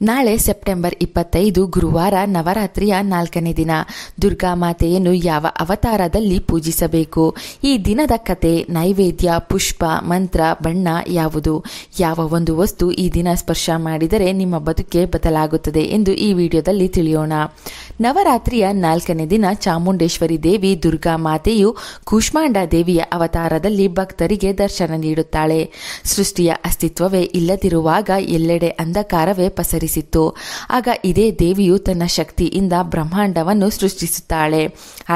ನಾಳೆ ಸೆಪ್ಟೆಂಬರ್ 25 ಗುರುವಾರ ನವರಾತ್ರಿಯ 4ನೇ ದಿನ. ದುರ್ಗಾ ಮಾತೆಯನ್ನು ಯಾವ ಅವತಾರದಲ್ಲಿ ಪೂಜಿಸಬೇಕು? ಈ ದಿನದ ಕತೆ, ನೈವೇದ್ಯ, ಪುಷ್ಪ, ಮಂತ್ರ, ಬಣ್ಣ ಯಾವುದು? ಯಾವ ಒಂದು ವಸ್ತು ಈ ದಿನ ಸ್ಪರ್ಶ ಮಾಡಿದರೆ ನಿಮ್ಮ ಬದುಕೆ ಬದಲಾಗುತ್ತದೆ ಎಂದು ಈ ವಿಡಿಯೋದಲ್ಲಿ ತಿಳಿಯೋಣ. ನವರಾತ್ರಿಯ 4ನೇ ದಿನ ಚಾಮುಂಡೇಶ್ವರಿ ದೇವಿ ದುರ್ಗಾ ಮಾತೆಯು ಕೂಷ್ಮಾಂಡ ದೇವಿಯ ಅವತಾರದಲ್ಲಿ ಭಕ್ತರಿಗೆ ದರ್ಶನ ನೀಡುತ್ತಾಳೆ. ಸೃಷ್ಟಿಯ ಅಸ್ತಿತ್ವವೇ ಇಲ್ಲದಿರುವಾಗ ಎಲ್ಲೆಡೆ ಅಂಧಕಾರವೇ ಪಸರಿಸಿತ್ತು. ಆಗ ಇದೇ ದೇವಿಯು ತನ್ನ ಶಕ್ತಿಯಿಂದ ಬ್ರಹ್ಮಾಂಡವನ್ನು ಸೃಷ್ಟಿಸುತ್ತಾಳೆ.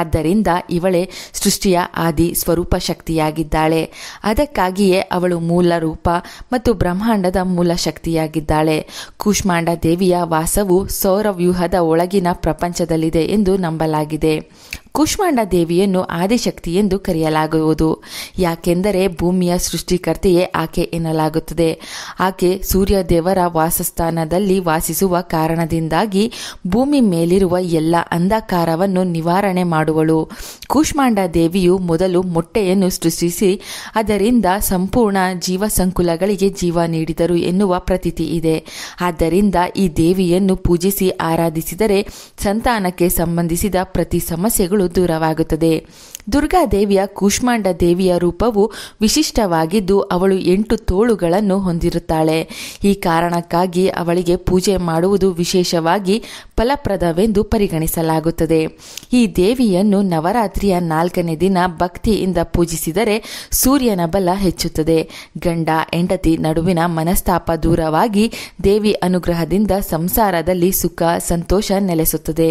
ಆದ್ದರಿಂದ ಇವಳೇ ಸೃಷ್ಟಿಯ ಆದಿ ಸ್ವರೂಪ ಶಕ್ತಿಯಾಗಿದ್ದಾಳೆ. ಅದಕ್ಕಾಗಿಯೇ ಅವಳು ಮೂಲ ರೂಪ ಮತ್ತು ಬ್ರಹ್ಮಾಂಡದ ಮೂಲ ಶಕ್ತಿಯಾಗಿದ್ದಾಳೆ. ಕೂಷ್ಮಾಂಡ ದೇವಿಯ ವಾಸವು ಸೌರವ್ಯೂಹದ ಒಳಗಿನ ಪ್ರಪಂಚದಲ್ಲಿದೆ ಎಂದು ನಂಬಲಾಗಿದೆ. ಕೂಷ್ಮಾಂಡ ದೇವಿಯನ್ನು ಆದಿಶಕ್ತಿ ಎಂದು ಕರೆಯಲಾಗುವುದು. ಯಾಕೆಂದರೆ ಭೂಮಿಯ ಸೃಷ್ಟಿಕರ್ತೆಯೇ ಆಕೆ ಎನ್ನಲಾಗುತ್ತದೆ. ಆಕೆ ಸೂರ್ಯ ದೇವರ ವಾಸಸ್ಥಾನದಲ್ಲಿ ವಾಸಿಸುವ ಕಾರಣದಿಂದಾಗಿ ಭೂಮಿ ಮೇಲಿರುವ ಎಲ್ಲ ಅಂಧಕಾರವನ್ನು ನಿವಾರಣೆ ಮಾಡುವಳು. ಕೂಷ್ಮಾಂಡ ದೇವಿಯು ಮೊದಲು ಮೊಟ್ಟೆಯನ್ನು ಸೃಷ್ಟಿಸಿ ಅದರಿಂದ ಸಂಪೂರ್ಣ ಜೀವಸಂಕುಲಗಳಿಗೆ ಜೀವ ನೀಡಿದರು ಎನ್ನುವ ಪ್ರತೀತಿ ಇದೆ. ಆದ್ದರಿಂದ ಈ ದೇವಿಯನ್ನು ಪೂಜಿಸಿ ಆರಾಧಿಸಿದರೆ ಸಂತಾನಕ್ಕೆ ಸಂಬಂಧಿಸಿದ ಪ್ರತಿ ಸಮಸ್ಯೆಗಳು ದೂರವಾಗುತ್ತದೆ. ದುರ್ಗಾದೇವಿಯ ಕೂಷ್ಮಾಂಡ ದೇವಿಯ ರೂಪವು ವಿಶಿಷ್ಟವಾಗಿದ್ದು ಅವಳು 8 ತೋಳುಗಳನ್ನು ಹೊಂದಿರುತ್ತಾಳೆ. ಈ ಕಾರಣಕ್ಕಾಗಿ ಅವಳಿಗೆ ಪೂಜೆ ಮಾಡುವುದು ವಿಶೇಷವಾಗಿ ಫಲಪ್ರದವೆಂದು ಪರಿಗಣಿಸಲಾಗುತ್ತದೆ. ಈ ದೇವಿಯನ್ನು ನವರಾತ್ರಿಯ 4ನೇ ದಿನ ಭಕ್ತಿಯಿಂದ ಪೂಜಿಸಿದರೆ ಸೂರ್ಯನ ಬಲ ಹೆಚ್ಚುತ್ತದೆ. ಗಂಡ ಹೆಂಡತಿ ನಡುವಿನ ಮನಸ್ತಾಪ ದೂರವಾಗಿ ದೇವಿ ಅನುಗ್ರಹದಿಂದ ಸಂಸಾರದಲ್ಲಿ ಸುಖ ಸಂತೋಷ ನೆಲೆಸುತ್ತದೆ.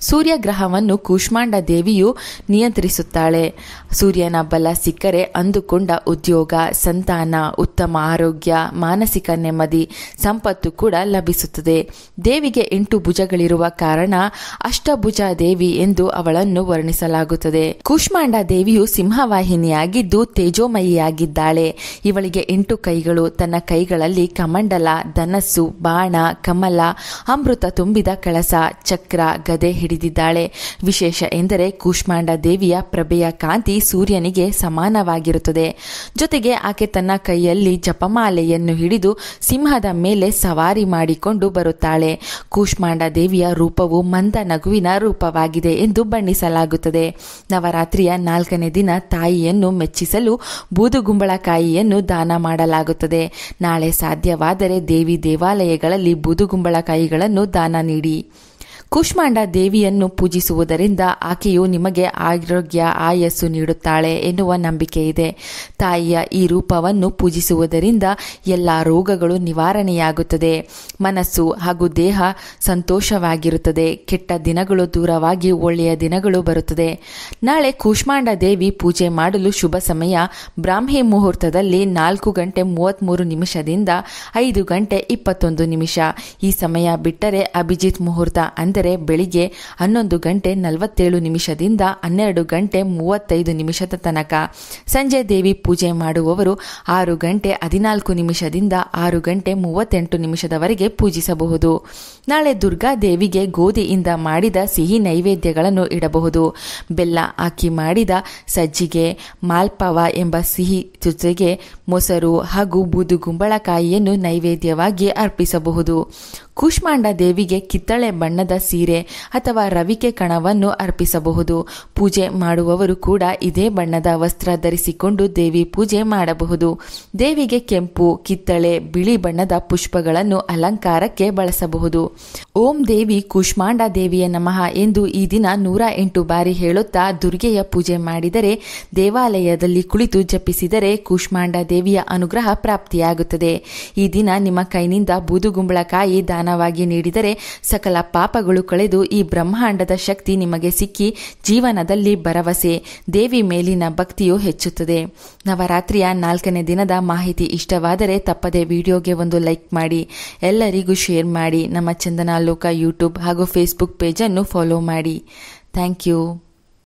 ಸೂರ್ಯಗ್ರಹವನ್ನು ಕೂಷ್ಮಾಂಡ ದೇವಿಯು ನಿಯಂತ್ರಿಸುತ್ತಾಳೆ. ಸೂರ್ಯನ ಬಲ ಸಿಕ್ಕರೆ ಅಂದುಕೊಂಡ ಉದ್ಯೋಗ, ಸಂತಾನ, ಉತ್ತಮ ಆರೋಗ್ಯ, ಮಾನಸಿಕ ನೆಮ್ಮದಿ, ಸಂಪತ್ತು ಕೂಡ ಲಭಿಸುತ್ತದೆ. ದೇವಿಗೆ 8 ಭುಜಗಳಿರುವ ಕಾರಣ ಅಷ್ಟಭುಜ ದೇವಿ ಎಂದು ಅವಳನ್ನು ವರ್ಣಿಸಲಾಗುತ್ತದೆ. ಕೂಷ್ಮಾಂಡ ದೇವಿಯು ಸಿಂಹವಾಹಿನಿಯಾಗಿದ್ದು ತೇಜೋಮಯಿಯಾಗಿದ್ದಾಳೆ. ಇವಳಿಗೆ 8 ಕೈಗಳು. ತನ್ನ ಕೈಗಳಲ್ಲಿ ಕಮಂಡಲ, ಧನಸ್ಸು, ಬಾಣ, ಕಮಲ, ಅಮೃತ ತುಂಬಿದ ಕಳಸ, ಚಕ್ರ, ಗದೆ ಹಿಡಿದಿದ್ದಾಳೆ. ವಿಶೇಷ ಎಂದರೆ ಕೂಷ್ಮಾಂಡ ದೇವಿಯ ಪ್ರಭೆಯ ಕಾಂತಿ ಸೂರ್ಯನಿಗೆ ಸಮಾನವಾಗಿರುತ್ತದೆ. ಜೊತೆಗೆ ಆಕೆ ತನ್ನ ಕೈಯಲ್ಲಿ ಜಪಮಾಲೆಯನ್ನು ಹಿಡಿದು ಸಿಂಹದ ಮೇಲೆ ಸವಾರಿ ಮಾಡಿಕೊಂಡು ಬರುತ್ತಾಳೆ. ಕೂಷ್ಮಾಂಡ ದೇವಿಯ ರೂಪವು ಮಂದ ನಗುವಿನ ರೂಪವಾಗಿದೆ ಎಂದು ಬಣ್ಣಿಸಲಾಗುತ್ತದೆ. ನವರಾತ್ರಿಯ 4ನೇ ದಿನ ತಾಯಿಯನ್ನು ಮೆಚ್ಚಿಸಲು ಬೂದುಗುಂಬಳಕಾಯಿಯನ್ನು ದಾನ ಮಾಡಲಾಗುತ್ತದೆ. ನಾಳೆ ಸಾಧ್ಯವಾದರೆ ದೇವಿ ದೇವಾಲಯಗಳಲ್ಲಿ ಬೂದುಗುಂಬಳಕಾಯಿಗಳನ್ನು ದಾನ ನೀಡಿ. ಕೂಷ್ಮಾಂಡ ದೇವಿಯನ್ನು ಪೂಜಿಸುವುದರಿಂದ ಆಕೆಯು ನಿಮಗೆ ಆರೋಗ್ಯ, ಆಯಸ್ಸು ನೀಡುತ್ತಾಳೆ ಎನ್ನುವ ನಂಬಿಕೆ ಇದೆ. ತಾಯಿಯ ಈ ರೂಪವನ್ನು ಪೂಜಿಸುವುದರಿಂದ ಎಲ್ಲ ರೋಗಗಳು ನಿವಾರಣೆಯಾಗುತ್ತದೆ. ಮನಸ್ಸು ಹಾಗೂ ದೇಹ ಸಂತೋಷವಾಗಿರುತ್ತದೆ. ಕೆಟ್ಟ ದಿನಗಳು ದೂರವಾಗಿ ಒಳ್ಳೆಯ ದಿನಗಳು ಬರುತ್ತದೆ. ನಾಳೆ ಕೂಷ್ಮಾಂಡ ದೇವಿ ಪೂಜೆ ಮಾಡಲು ಶುಭ ಸಮಯ ಬ್ರಾಹ್ಮಿ ಮುಹೂರ್ತದಲ್ಲಿ 4:33 5 ಗಂಟೆ 21. ಈ ಸಮಯ ಬಿಟ್ಟರೆ ಅಭಿಜಿತ್ ಮುಹೂರ್ತ ಅಂದರೆ ಬೆಳಿಗ್ಗೆ 11:47 12:35 ತನಕ. ಸಂಜೆ ದೇವಿ ಪೂಜೆ ಮಾಡುವವರು 6:14 6:38 ಪೂಜಿಸಬಹುದು. ನಾಳೆ ದುರ್ಗಾ ದೇವಿಗೆ ಗೋಧಿಯಿಂದ ಮಾಡಿದ ಸಿಹಿ ನೈವೇದ್ಯಗಳನ್ನು ಇಡಬಹುದು. ಬೆಲ್ಲ ಹಾಕಿ ಮಾಡಿದ ಸಜ್ಜಿಗೆ, ಮಾಲ್ಪವ ಎಂಬ ಸಿಹಿ ಜೊತೆಗೆ ಮೊಸರು ಹಾಗೂ ಬೂದುಗುಂಬಳಕಾಯಿಯನ್ನು ನೈವೇದ್ಯವಾಗಿ ಅರ್ಪಿಸಬಹುದು. ಕೂಷ್ಮಾಂಡ ದೇವಿಗೆ ಕಿತ್ತಳೆ ಬಣ್ಣದ ಸೀರೆ ಅಥವಾ ರವಿಕೆ ಕಣವನ್ನು ಅರ್ಪಿಸಬಹುದು. ಪೂಜೆ ಮಾಡುವವರು ಕೂಡ ಇದೇ ಬಣ್ಣದ ವಸ್ತ್ರ ಧರಿಸಿಕೊಂಡು ದೇವಿ ಪೂಜೆ ಮಾಡಬಹುದು. ದೇವಿಗೆ ಕೆಂಪು, ಕಿತ್ತಳೆ, ಬಿಳಿ ಬಣ್ಣದ ಪುಷ್ಪಗಳನ್ನು ಅಲಂಕಾರಕ್ಕೆ ಬಳಸಬಹುದು. ಓಂ ದೇವಿ ಕೂಷ್ಮಾಂಡ ದೇವಿಯ ನಮಃ ಎಂದು ಈ ದಿನ 108 ಬಾರಿ ಹೇಳುತ್ತಾ ದುರ್ಗೆಯ ಪೂಜೆ ಮಾಡಿದರೆ, ದೇವಾಲಯದಲ್ಲಿ ಕುಳಿತು ಜಪಿಸಿದರೆ ಕೂಷ್ಮಾಂಡ ದೇವಿಯ ಅನುಗ್ರಹ ಪ್ರಾಪ್ತಿಯಾಗುತ್ತದೆ. ಈ ದಿನ ನಿಮ್ಮ ಕೈನಿಂದ ಬೂದುಗುಂಬಳಕಾಯಿ ದಾನವಾಗಿ ನೀಡಿದರೆ ಸಕಲ ಪಾಪಗಳು ಕಳೆದು ಈ ಬ್ರಹ್ಮಾಂಡದ ಶಕ್ತಿ ನಿಮಗೆ ಸಿಕ್ಕಿ ಜೀವನದಲ್ಲಿ ಭರವಸೆ, ದೇವಿ ಮೇಲಿನ ಭಕ್ತಿಯು ಹೆಚ್ಚುತ್ತದೆ. ನವರಾತ್ರಿಯ 4ನೇ ದಿನದ ಮಾಹಿತಿ ಇಷ್ಟವಾದರೆ ತಪ್ಪದೆ ವಿಡಿಯೋಗೆ ಒಂದು ಲೈಕ್ ಮಾಡಿ, ಎಲ್ಲರಿಗೂ ಶೇರ್ ಮಾಡಿ. ನಮ್ಮ ಚಂದನ ಲೋಕ ಯೂಟ್ಯೂಬ್ ಹಾಗೂ ಫೇಸ್ಬುಕ್ ಪೇಜನ್ನು ಫಾಲೋ ಮಾಡಿ. Thank you.